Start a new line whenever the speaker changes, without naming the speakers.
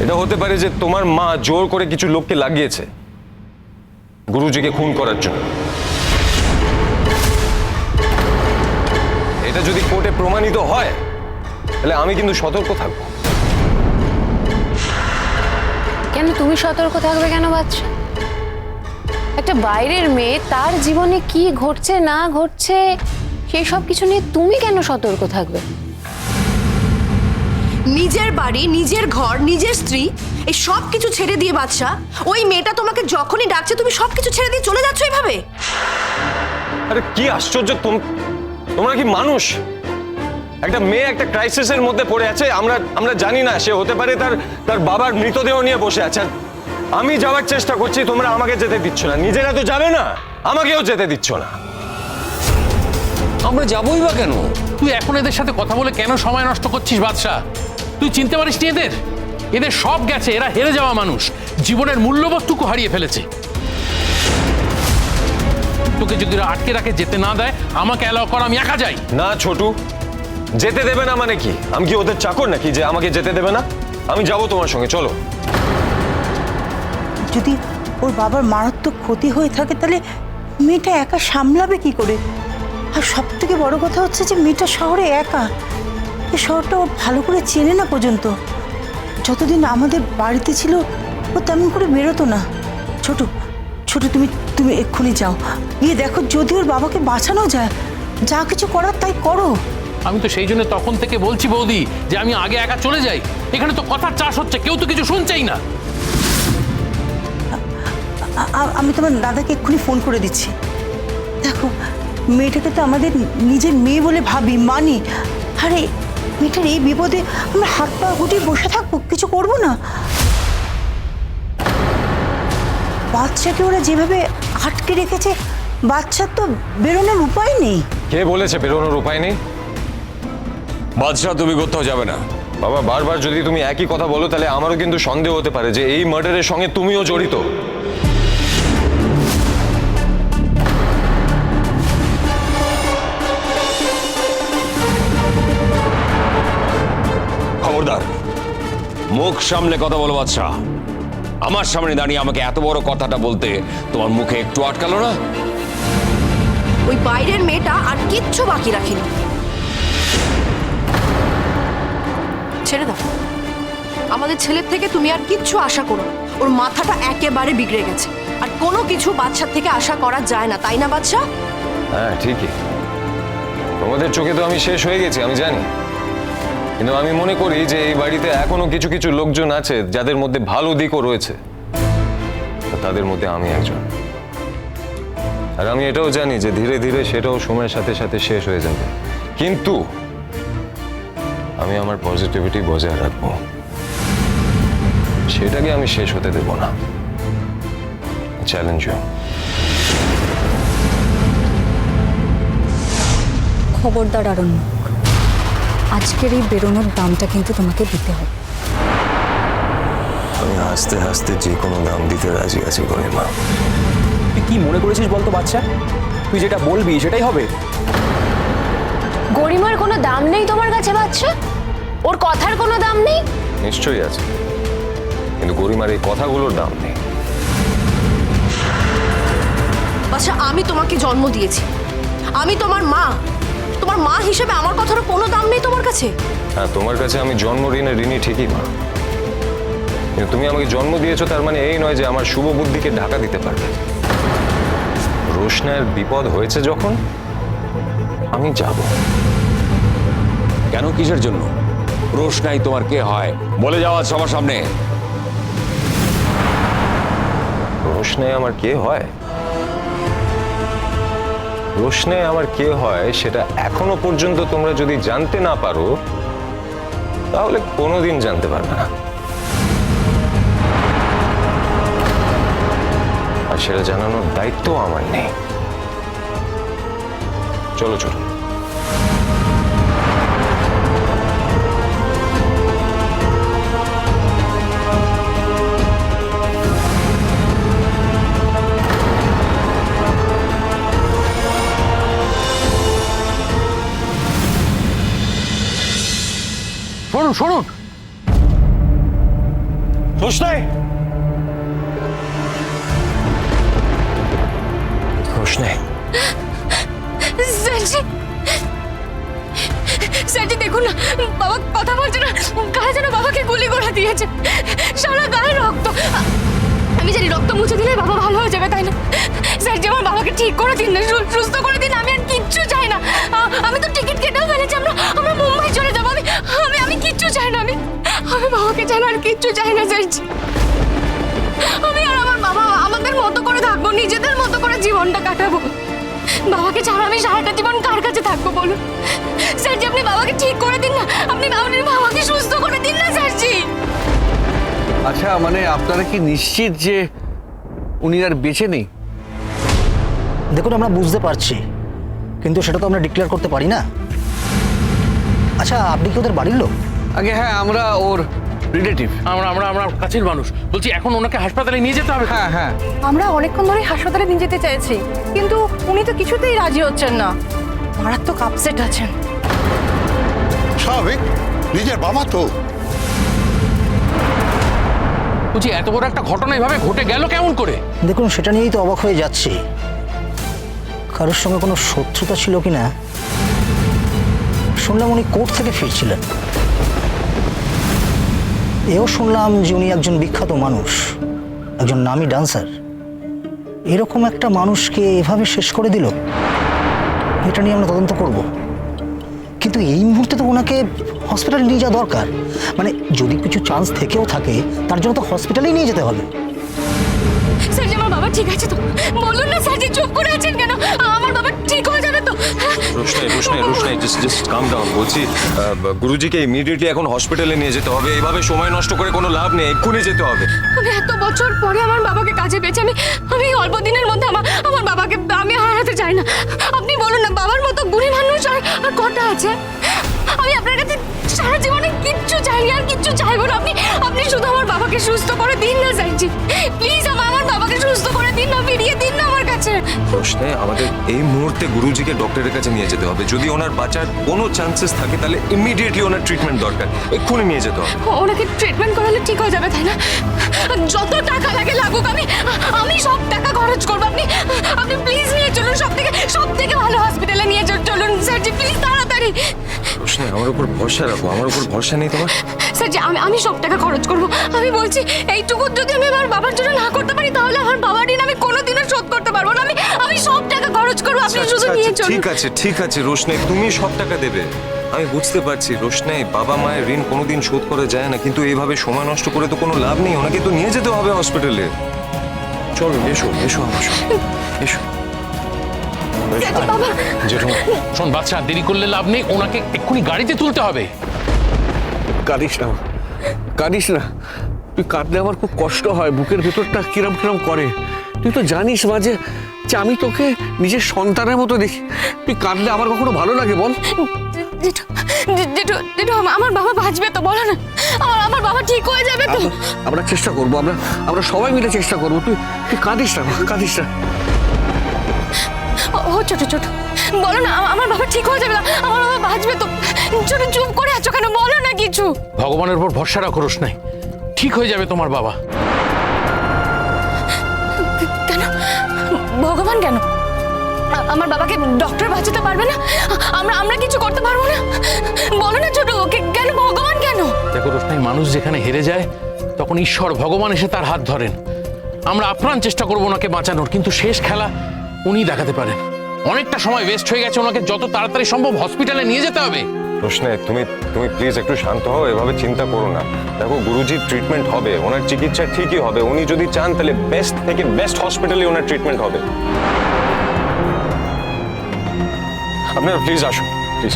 এটা হতে পারে যে তোমার মা জোর করে কিছু লোককে লাগিয়েছে গুরুজিকে খুন করার জন্য। এটা যদি কোর্টে প্রমাণিত হয় তাহলে আমি কিন্তু সতর্ক থাকবো।
কেন তুমি সতর্ক থাকবে কেন বাচ্চা? একটা বাইরের মেয়ে, তার জীবনে কি ঘটছে না ঘটছে সেই সব কিছু নিয়ে তুমি কেন সতর্ক থাকবে?
নিজের বাড়ি, নিজের ঘর, নিজের স্ত্রী, এই সব কিছু ছেড়ে দিয়ে বাচ্চা, ওই মেয়েটা তোমাকে যখনই ডাকছে তুমি সবকিছু ছেড়ে দিয়ে চলে যাচ্ছ এইভাবে?
আরে কি আশ্চর্য, তোমরা কি মানুষ? একটা মেয়ে একটা ক্রাইসিসের মধ্যে পড়ে আছে, আমরা জানি না, সে হতে পারে তার বাবার মৃতদেহ নিয়ে বসে আছেন। আমি যাওয়ার চেষ্টা করছি, তোমরা আমাকে যেতে দিচ্ছ না। নিজেরা তো যাবে না, আমাকেও যেতে দিচ্ছ না।
আমরা যাবোই বা কেন? তুই এখন এদের সাথে কথা বলে কেন সময় নষ্ট করছিস বাদশা? তুই চিনতে পারিস নি এদের? এদের সব গেছে, এরা হেরে যাওয়া মানুষ, জীবনের মূল্যবোধটুকু হারিয়ে ফেলেছে। তোকে যদি ওরা আটকে রাখে, যেতে না দেয়, আমাকে অ্যালাউ কর, আমি একা যাই।
না ছোটু, যেতে দেবে না মানে কি? আমি কি ওদের চাকর নাকি যে আমাকে যেতে দেবে না? আমি যাবো তোমার সঙ্গে, চলো।
যদি ওর বাবার মারাত্মক ক্ষতি হয়ে থাকে তাহলে মেয়েটা একা সামলাবে কি করে? আর সব থেকে বড় কথা হচ্ছে যে মেয়েটা শহরে একা, এই শহরটা ও ভালো করে চেনে না পর্যন্ত। যতদিন আমাদের বাড়িতে ছিল ও তেমন করে বেরোতো না। ছোট ছোট তুমি তুমি এক্ষুনি যাও, গিয়ে দেখো যদি ওর বাবাকে বাঁচানো যায়, যা কিছু করার তাই করো।
আমি তো সেই জন্য তখন থেকে বলছি বৌদি যে আমি আগে একা চলে যাই। এখানে তো কথার চাষ হচ্ছে, কেউ তো কিছু শুনছেই না।
আমি তোমার দাদাকে এক্ষুনি ফোন করে দিচ্ছি। দেখো, মেয়েটাকে তো আমাদের নিজের মেয়ে বলে ভাবি, মানি। আরে মেয়েটার এই বিপদে আমরা হাত পা গুটিয়ে বসে থাকবো, কিছু করবো না? বাচ্চাকে ওরা যেভাবে আটকে রেখেছে, বাচ্চার তো বেরোনোর উপায় নেই।
কে বলেছে বেরোনোর উপায় নেই?
বাদশাহ, তুমি কোথাও যাবে না।
বাবা, বারবার যদি তুমি একই কথা বলো তাহলে আমারও কিন্তু সন্দেহ হতে পারে যে এই মার্ডারের সঙ্গে তুমিও জড়িত।
খবরদার, মুখ সামলে কথা বলো বাদশাহ। আমার সামনে দাঁড়িয়ে আমাকে এত বড় কথাটা বলতে তোমার মুখে একটু আটকালো না?
ওই বাইরের মেয়েটা আর কিচ্ছু বাকি রাখেনি। ছেড়ে দাও, আমাদের ছেলের থেকে তুমি আর কিচ্ছু আশা করো না। ওর মাথাটা একেবারে বিগড়ে গেছে, আর কোনো কিছু বাচ্চার থেকে আশা করা যায় না, তাই না বাচ্চা?
হ্যাঁ ঠিকই, তোমাদের চোখে তো আমি শেষ হয়ে গেছি, আমি জানি। কিন্তু আমি মনে করি যে এই বাড়িতে এখনো কিছু কিছু লোকজন আছে যাদের মধ্যে ভালো দিকও রয়েছে, তাদের মধ্যে আমি একজন। আর আমি এটাও জানি যে ধীরে ধীরে সেটাও সময়ের সাথে সাথে শেষ হয়ে যাবে, কিন্তু আমি আমার পজিটিভিটি বজায় রাখবো, সেটাকে আমি শেষ হতে দেব না। চ্যালেঞ্জ।
খবরদার আরণ্যক, আজকের এই বেরোনোর দামটা কিন্তু তোমাকে দিতে হবে।
আমি হাসতে হাসতে যে কোনো দাম দিতে রাজি আছি গরিমা।
তুই কি মনে করেছিস বলতো বাচ্চা? তুই যেটা বলবি সেটাই হবে।
গরিমার কোনো দাম নেই তোমার কাছে বাচ্চা? ওর কথার কোনো দাম নেই?
নিশ্চয়ই আছে, কিন্তু গরিমার এই কথাগুলোর দাম নেই।
বাচ্চা, আমি তোমাকে জন্ম দিয়েছি, আমি তোমার মা। তোমার মা হিসেবে আমার কথার কোনো দাম নেই তোমার কাছে?
হ্যাঁ, তোমার কাছে আমি জন্ম ঋণের ঋণী ঠিকই মা, কিন্তু তুমি আমাকে জন্ম দিয়েছো তার মানে এই নয় যে আমার শুভ বুদ্ধিকে ঢাকা দিতে পারবে। রোশনায়ের বিপদ হয়েছে যখন, আমি যাব।
কেন, কিসের জন্য? রোশনাই তোমার কে হয় বলে যাওয়া সবার সামনে।
রোশনাই আমার কে হয়? রোশনাই আমার কে হয় সেটা এখনো পর্যন্ত তোমরা যদি জানতে না পারো তাহলে কোনোদিন জানতে পারবে না। আর সেটা জানানোর দায়িত্ব আমার নেই। চলো চলো।
শুনুন শুনুন,
রোশনাই রোশনাই
স্যারজি স্যারজি দেখুন না, বাবা কথা বলছে না, গায়ে যেন বাবাকে গুলি করে দিয়েছে, সারা গায়ে রক্ত। আমি জানি রক্ত মুছে দিলে বাবা ভালো হয়ে যাবে, তাই না? স্যারজি আমার বাবাকে ঠিক করে দিন না, সুস্থ করে দিন, আমি আর কিচ্ছু চাই না। আমি তো টিকিট কেটেও ফেলেছি, আমরা মুম্বাই চলে যাবো। আমি কিচ্ছু চাই না, আমি বাবাকে চাই না, আর কিচ্ছু চাই না স্যারজি। আমি আর আমার বাবা আমাদের মতো করে থাকবো, নিজেদের মতো করে জীবনটা কাটাবো। বাবাকে ছাড়া আমি সারাটা জীবন কার কাছে থাকবো বলুন? স্যারজি আপনি বাবাকে ঠিক করে দিন না, আপনি বাবাকে সুস্থ করে দিন না স্যারজি।
আচ্ছা মানে আপনারা কি নিশ্চিত যে উনি আর বেঁচে নেই?
দেখুন আমরা বুঝতে পারছি, কিন্তু সেটা তো আমরা ডিক্লেয়ার করতে পারি না। আচ্ছা আপনি কি ওদের বাড়ির লোক?
আগে হ্যাঁ, আমরা ওর রিলেটিভ।
আমরা কাছের মানুষ, বলছি এখন ওনাকে হাসপাতালে নিয়ে যেতে হবে।
হ্যাঁ হ্যাঁ,
আমরা অনেকক্ষণ ধরে হাসপাতালে নিয়ে যেতে চাইছি, কিন্তু উনি তো কিছুতেই রাজি হচ্ছেন না, মারাত্মক আপসেট আছেন।
স্বাভাবিক, নিজের বাবা তো।
বলছি এত বড় একটা ঘটনা এভাবে ঘটে গেল কেমন করে?
দেখুন সেটা নিয়েই তো অবাক হয়ে যাচ্ছি। কারোর সঙ্গে কোনো শত্রুতা ছিল কি না? শুনলাম উনি কোর্ট থেকে ফিরছিলেন। এও শুনলাম যে উনি একজন বিখ্যাত মানুষ, একজন নামী ডান্সার। এরকম একটা মানুষকে এভাবে শেষ করে দিল, এটা নিয়ে আমরা তদন্ত করব। কিন্তু এই মুহূর্তে তো ওনাকে হসপিটালে নিয়ে যাওয়া দরকার। মানে যদি কিছু চান্স থেকেও থাকে তার জন্য তো হসপিটালেই নিয়ে যেতে হবে।
স্যারজি আমার বাবা ঠিক আছে তো? বলুন না স্যারজি, চুপ করে আছেন কেন? আমার বাবা ঠিক হয়ে যাবে তো?
রোশনাই জাস্ট কাম ডাউন। বলছি গুরুজিকে ইমিডিয়েটলি এখন হসপিটালে নিয়ে যেতে হবে, এভাবে সময় নষ্ট করে কোনো লাভ নেই, এক্ষুনি যেতে হবে।
আমি এত বছর পরে আমার বাবাকে কাজে পেয়েছি, আমি অল্প দিনের মধ্যে আমার বাবাকে আমি হারাতে চাই না। আপনি বলুন না, বাবার মতো বুড়ি মানুষ আর কটা আছে? আমি আপনার কাছে সারা জীবনে কিচ্ছু চাইনি, আর কিচ্ছু চাইবো না। আপনি শুধু আমার বাবাকে সুস্থ করে দিন না স্যারজি, প্লিজ আমার বাবাকে সুস্থ করে দিন না, ফিরিয়ে দিন না আমার কাছে।
রোশনাই আমাদের এই মুহূর্তে গুরুজিকে ডক্টরের কাছে নিয়ে যেতে হবে। যদি ওনার বাঁচার কোনো চান্সেস থাকে তাহলে ইমিডিয়েটলি ওনার ট্রিটমেন্ট দরকার, এক্ষুনি নিয়ে যেতে হবে।
ওনাকে ট্রিটমেন্ট করালে ঠিক হয়ে যাবে, তাই না? যত টাকা লাগে লাগুক, আমি সব টাকা খরচ করবো। আপনি প্লিজ নিয়ে চলুন, সব থেকে ভালো হসপিটালে নিয়ে চলুন স্যারজি, প্লিজ তাড়াতাড়ি।
রোশনাই আমার উপর ভরসা রাখো, আমার উপর ভরসা নেই তোমার?
স্যারজি আমি সব টাকা খরচ করবো। আমি বলছি এইটুকু যদি আমি আমার বাবার জন্য না করতে পারি, তাহলে আমার বাবার ঋণ আমি কোনোদিনও শোধ করতে পারবো না। আমি সব টাকা খরচ করবো, আপনি শুধু নিয়ে চলুন।
ঠিক আছে রোশনাই, তুমি সব টাকা দেবে, আমি বুঝতে পারছি। রোশনাই বাবা মায়ের ঋণ কোনোদিন শোধ করা যায় না, কিন্তু এইভাবে সময় নষ্ট করে তো কোনো লাভ নেই। ওনাকে তো নিয়ে যেতে হবে হসপিটালে। চলো এসো আমার সঙ্গে, এসো।
জেঠু শোন, বাচ্চা দেরি করলে লাভ নেই, ওনাকে এক্ষুনি গাড়িতে তুলতে হবে।
কাঁদিস না, তুই কাঁদলে আমার খুব কষ্ট হয়, বুকের ভেতরটা কিরম কিরম করে। তুই তো জানিস মা যে আমি তোকে নিজের সন্তানের মতো দেখি। তুই কাঁদলে আমার কখনো ভালো লাগে বল?
জেঠু আমার বাবা বাঁচবে তো? বলো না, আমার বাবা ঠিক হয়ে যাবে তো?
আমরা চেষ্টা করবো, আমরা সবাই মিলে চেষ্টা করবো। তুই কাঁদিস না, কাঁদিস না।
ও ছোট বলো না, আমার বাবা ঠিক হয়ে যাবে, আমার বাবা বাঁচবে তো? ছোট চুপ করে আছো কেন? বলো না কিছু।
ভগবানের উপর ভরসা রাখো রোশনাই, ঠিক হয়ে যাবে তোমার বাবা।
কেন ভগবান কেন? আমার বাবাকে ডক্টর বাঁচাতে পারবে না? আমরা কিছু করতে পারবো না? বলো না ছোট, কেন ভগবান কেন?
দেখো রোশনাই, মানুষ যেখানে হেরে যায় তখন ঈশ্বর ভগবান এসে তার হাত ধরেন। আমরা আপ্রাণ চেষ্টা করবো ওনাকে বাঁচানোর, কিন্তু শেষ খেলা উনিই দেখাতে পারেন। অনেকটা সময় ওয়েস্ট হয়ে গেছে, ওনাকে যত তাড়াতাড়ি সম্ভব হসপিটালে নিয়ে যেতে হবে।
রোশনাই তুমি প্লিজ একটু শান্ত হও, এভাবে চিন্তা করো না। দেখো গুরুজির ট্রিটমেন্ট হবে, ওনার চিকিৎসা ঠিকই হবে। উনি যদি চান তাহলে বেস্ট থেকে বেস্ট হসপিটালে ওনার ট্রিটমেন্ট হবে। আপনারা প্লিজ আসুন, প্লিজ।